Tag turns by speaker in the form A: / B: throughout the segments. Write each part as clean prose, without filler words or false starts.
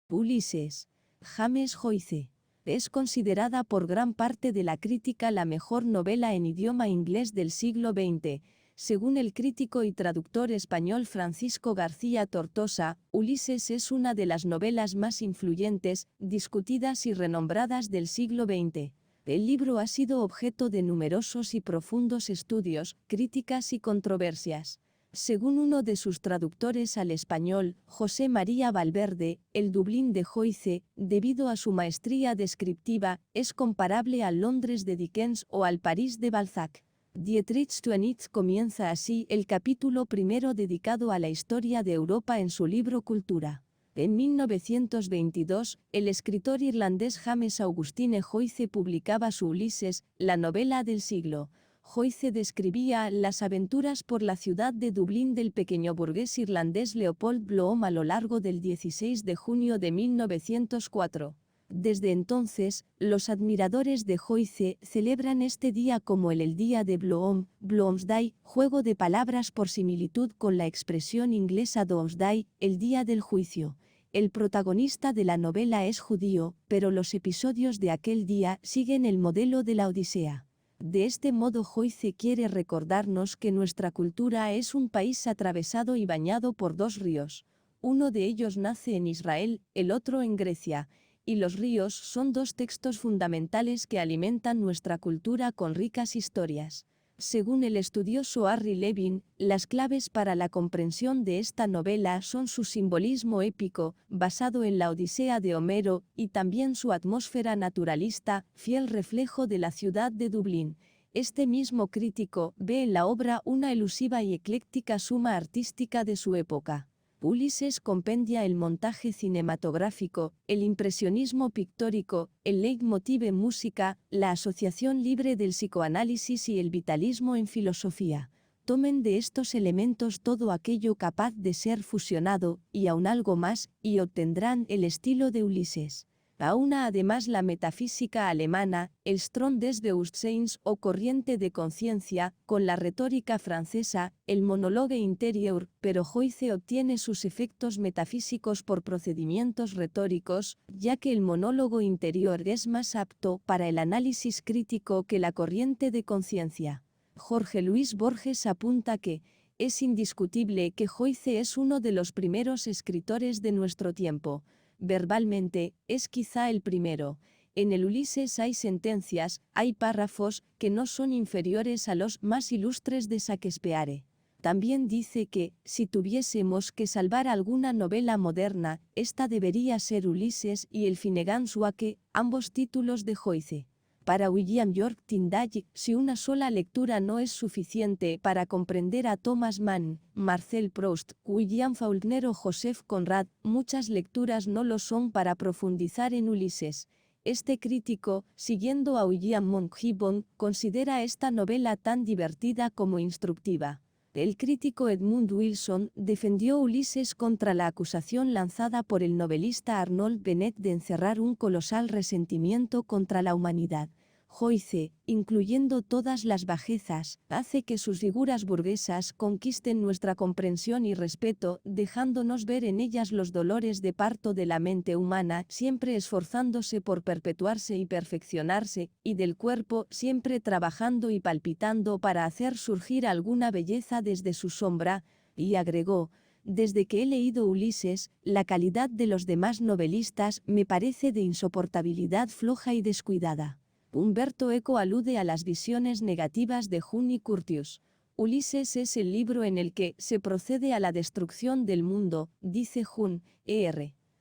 A: Ulises. James Joyce. Es considerada por gran parte de la crítica la mejor novela en idioma inglés del siglo XX. Según el crítico y traductor español Francisco García Tortosa, Ulises es una de las novelas más influyentes, discutidas y renombradas del siglo XX. El libro ha sido objeto de numerosos y profundos estudios, críticas y controversias. Según uno de sus traductores al español, José María Valverde, el Dublín de Joyce, debido a su maestría descriptiva, es comparable al Londres de Dickens o al París de Balzac. Dietrich Steinitz comienza así el capítulo primero dedicado a la historia de Europa en su libro Cultura. En 1922, el escritor irlandés James Augustine Joyce publicaba su Ulises, la novela del siglo. Joyce describía las aventuras por la ciudad de Dublín del pequeño burgués irlandés Leopold Bloom a lo largo del 16 de junio de 1904. Desde entonces, los admiradores de Joyce celebran este día como el Día de Bloom, Bloomsday, juego de palabras por similitud con la expresión inglesa Doomsday, el día del juicio. El protagonista de la novela es judío, pero los episodios de aquel día siguen el modelo de la Odisea. De este modo Joyce quiere recordarnos que nuestra cultura es un país atravesado y bañado por dos ríos. Uno de ellos nace en Israel, el otro en Grecia, y los ríos son dos textos fundamentales que alimentan nuestra cultura con ricas historias. Según el estudioso Harry Levin, las claves para la comprensión de esta novela son su simbolismo épico, basado en la Odisea de Homero, y también su atmósfera naturalista, fiel reflejo de la ciudad de Dublín. Este mismo crítico ve en la obra una elusiva y ecléctica suma artística de su época. Ulises compendia el montaje cinematográfico, el impresionismo pictórico, el leitmotiv en música, la asociación libre del psicoanálisis y el vitalismo en filosofía. Tomen de estos elementos todo aquello capaz de ser fusionado, y aún algo más, y obtendrán el estilo de Ulises. Aúna además la metafísica alemana, el Strom des Bewusstseins o corriente de conciencia, con la retórica francesa, el monologue intérieur, pero Joyce obtiene sus efectos metafísicos por procedimientos retóricos, ya que el monólogo interior es más apto para el análisis crítico que la corriente de conciencia. Jorge Luis Borges apunta que es indiscutible que Joyce es uno de los primeros escritores de nuestro tiempo. Verbalmente, es quizá el primero. En el Ulises hay sentencias, hay párrafos, que no son inferiores a los más ilustres de Shakespeare. También dice que, si tuviésemos que salvar alguna novela moderna, esta debería ser Ulises y el Finnegan's Wake, ambos títulos de Joyce. Para William York Tyndall, si una sola lectura no es suficiente para comprender a Thomas Mann, Marcel Proust, William Faulkner o Joseph Conrad, muchas lecturas no lo son para profundizar en Ulises. Este crítico, siguiendo a William Monk-Gibbon, considera esta novela tan divertida como instructiva. El crítico Edmund Wilson defendió Ulises contra la acusación lanzada por el novelista Arnold Bennett de encerrar un colosal resentimiento contra la humanidad. Joyce, incluyendo todas las bajezas, hace que sus figuras burguesas conquisten nuestra comprensión y respeto, dejándonos ver en ellas los dolores de parto de la mente humana, siempre esforzándose por perpetuarse y perfeccionarse, y del cuerpo, siempre trabajando y palpitando para hacer surgir alguna belleza desde su sombra, y agregó: desde que he leído Ulises, la calidad de los demás novelistas me parece de insoportabilidad floja y descuidada. Umberto Eco alude a las visiones negativas de Hume y Curtius. Ulises es el libro en el que se procede a la destrucción del mundo, dice Hume.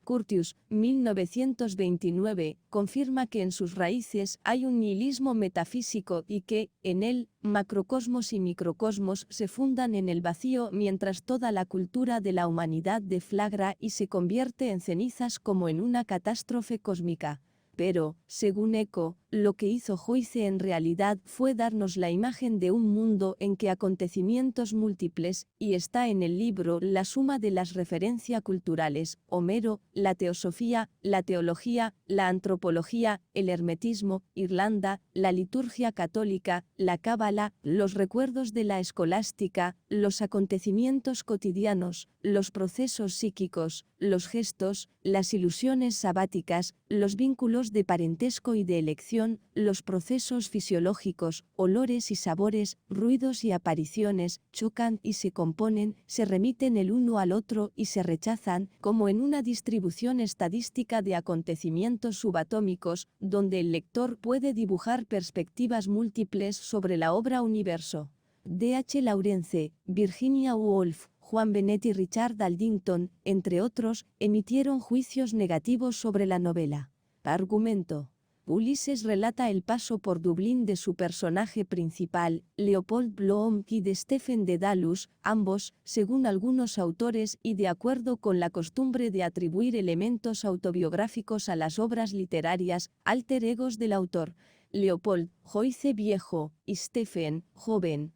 A: Curtius, 1929, confirma que en sus raíces hay un nihilismo metafísico y que, en él, macrocosmos y microcosmos se fundan en el vacío mientras toda la cultura de la humanidad deflagra y se convierte en cenizas como en una catástrofe cósmica. Pero, según Eco, lo que hizo Joyce en realidad fue darnos la imagen de un mundo en que acontecimientos múltiples, y está en el libro la suma de las referencias culturales, Homero, la teosofía, la teología, la antropología, el hermetismo, Irlanda, la liturgia católica, la cábala, los recuerdos de la escolástica, los acontecimientos cotidianos, los procesos psíquicos, los gestos, las ilusiones sabáticas, los vínculos de parentesco y de elección, los procesos fisiológicos, olores y sabores, ruidos y apariciones, chocan y se componen, se remiten el uno al otro y se rechazan, como en una distribución estadística de acontecimientos subatómicos, donde el lector puede dibujar perspectivas múltiples sobre la obra universo. D. H. Lawrence, Virginia Woolf, Juan Bennett y Richard Aldington, entre otros, emitieron juicios negativos sobre la novela. Argumento. Ulises relata el paso por Dublín de su personaje principal, Leopold Bloom, y de Stephen Dedalus, ambos, según algunos autores y de acuerdo con la costumbre de atribuir elementos autobiográficos a las obras literarias, alter egos del autor. Leopold, Joyce viejo, y Stephen, joven,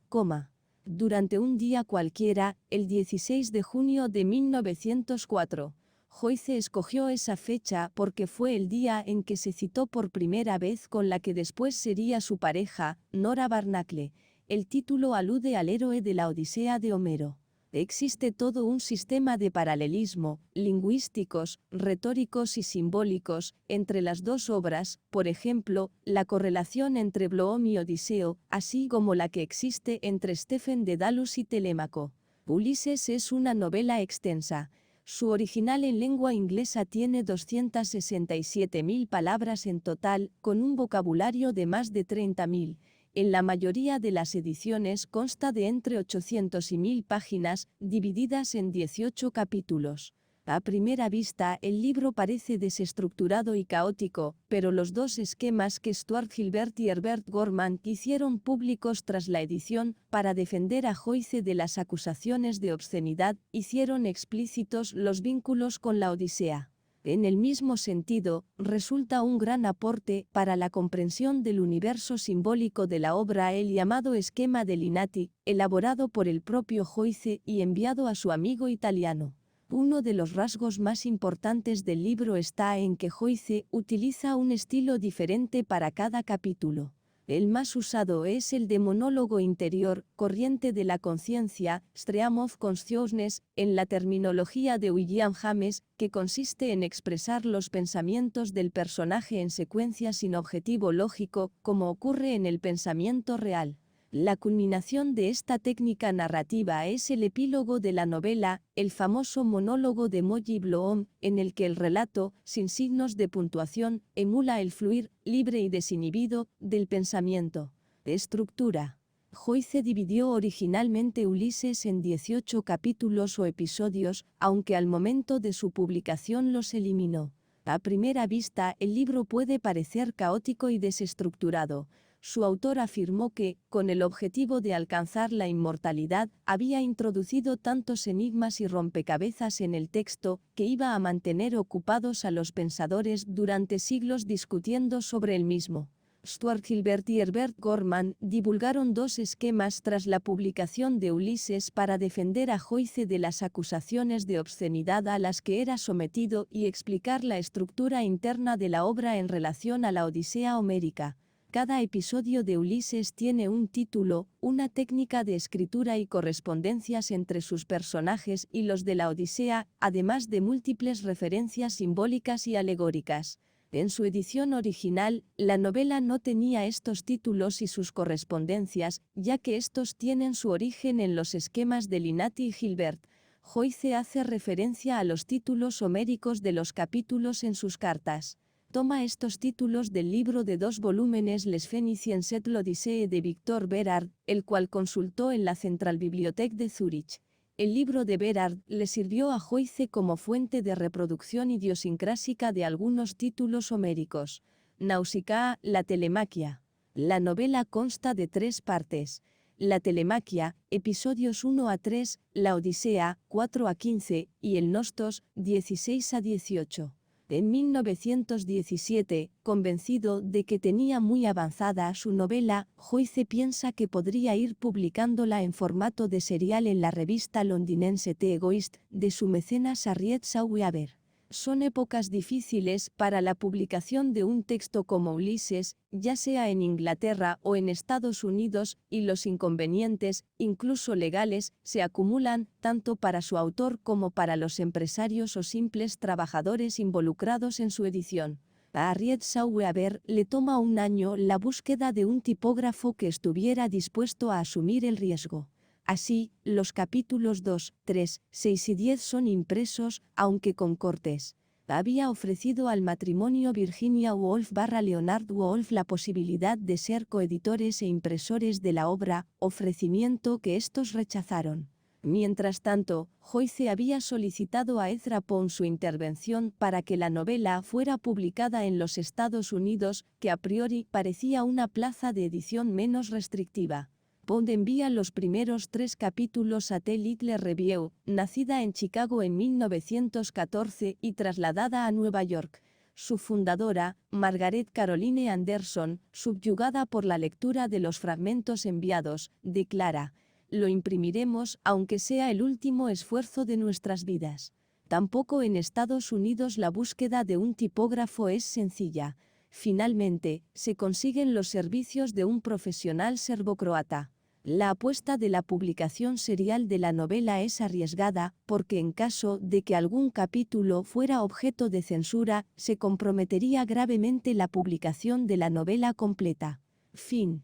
A: durante un día cualquiera, el 16 de junio de 1904. Joyce escogió esa fecha porque fue el día en que se citó por primera vez con la que después sería su pareja, Nora Barnacle. El título alude al héroe de la Odisea de Homero. Existe todo un sistema de paralelismo, lingüísticos, retóricos y simbólicos, entre las dos obras, por ejemplo, la correlación entre Bloom y Odiseo, así como la que existe entre Stephen Dedalus y Telémaco. Ulises es una novela extensa. Su original en lengua inglesa tiene 267.000 palabras en total, con un vocabulario de más de 30.000. En la mayoría de las ediciones consta de entre 800 y 1000 páginas, divididas en 18 capítulos. A primera vista, el libro parece desestructurado y caótico, pero los dos esquemas que Stuart Gilbert y Herbert Gorman hicieron públicos tras la edición, para defender a Joyce de las acusaciones de obscenidad, hicieron explícitos los vínculos con la Odisea. En el mismo sentido, resulta un gran aporte para la comprensión del universo simbólico de la obra el llamado esquema de Linati, elaborado por el propio Joyce y enviado a su amigo italiano. Uno de los rasgos más importantes del libro está en que Joyce utiliza un estilo diferente para cada capítulo. El más usado es el de monólogo interior, corriente de la conciencia, stream of consciousness, en la terminología de William James, que consiste en expresar los pensamientos del personaje en secuencia sin objetivo lógico, como ocurre en el pensamiento real. La culminación de esta técnica narrativa es el epílogo de la novela, el famoso monólogo de Molly Bloom, en el que el relato, sin signos de puntuación, emula el fluir, libre y desinhibido, del pensamiento. Estructura. Joyce dividió originalmente Ulises en 18 capítulos o episodios, aunque al momento de su publicación los eliminó. A primera vista, el libro puede parecer caótico y desestructurado. Su autor afirmó que, con el objetivo de alcanzar la inmortalidad, había introducido tantos enigmas y rompecabezas en el texto, que iba a mantener ocupados a los pensadores durante siglos discutiendo sobre el mismo. Stuart Gilbert y Herbert Gorman divulgaron dos esquemas tras la publicación de Ulises para defender a Joyce de las acusaciones de obscenidad a las que era sometido y explicar la estructura interna de la obra en relación a la Odisea homérica. Cada episodio de Ulises tiene un título, una técnica de escritura y correspondencias entre sus personajes y los de la Odisea, además de múltiples referencias simbólicas y alegóricas. En su edición original, la novela no tenía estos títulos y sus correspondencias, ya que estos tienen su origen en los esquemas de Linati y Gilbert. Joyce hace referencia a los títulos homéricos de los capítulos en sus cartas. Toma estos títulos del libro de 2 volúmenes Les Phéniciens et l'Odyssée de Victor Bérard, el cual consultó en la Zentralbibliothek de Zúrich. El libro de Bérard le sirvió a Joyce como fuente de reproducción idiosincrásica de algunos títulos homéricos. Nausicaa, la Telemaquia. La novela consta de 3 partes. La Telemaquia, episodios 1 a 3, la Odisea, 4 a 15, y el Nostos, 16 a 18. En 1917, convencido de que tenía muy avanzada su novela, Joyce piensa que podría ir publicándola en formato de serial en la revista londinense The Egoist, de su mecenas Harriet Weaver. Son épocas difíciles para la publicación de un texto como Ulises, ya sea en Inglaterra o en Estados Unidos, y los inconvenientes, incluso legales, se acumulan tanto para su autor como para los empresarios o simples trabajadores involucrados en su edición. A Harriet Weaver le toma un año la búsqueda de un tipógrafo que estuviera dispuesto a asumir el riesgo. Así, los capítulos 2, 3, 6 y 10 son impresos, aunque con cortes. Había ofrecido al matrimonio Virginia Woolf / Leonard Woolf la posibilidad de ser coeditores e impresores de la obra, ofrecimiento que estos rechazaron. Mientras tanto, Joyce había solicitado a Ezra Pound su intervención para que la novela fuera publicada en los Estados Unidos, que a priori parecía una plaza de edición menos restrictiva. Pound envía los primeros 3 capítulos a The Little Review, nacida en Chicago en 1914 y trasladada a Nueva York. Su fundadora, Margaret Caroline Anderson, subyugada por la lectura de los fragmentos enviados, declara: «Lo imprimiremos aunque sea el último esfuerzo de nuestras vidas». Tampoco en Estados Unidos la búsqueda de un tipógrafo es sencilla. Finalmente, se consiguen los servicios de un profesional serbocroata. La apuesta de la publicación serial de la novela es arriesgada, porque en caso de que algún capítulo fuera objeto de censura, se comprometería gravemente la publicación de la novela completa. Fin.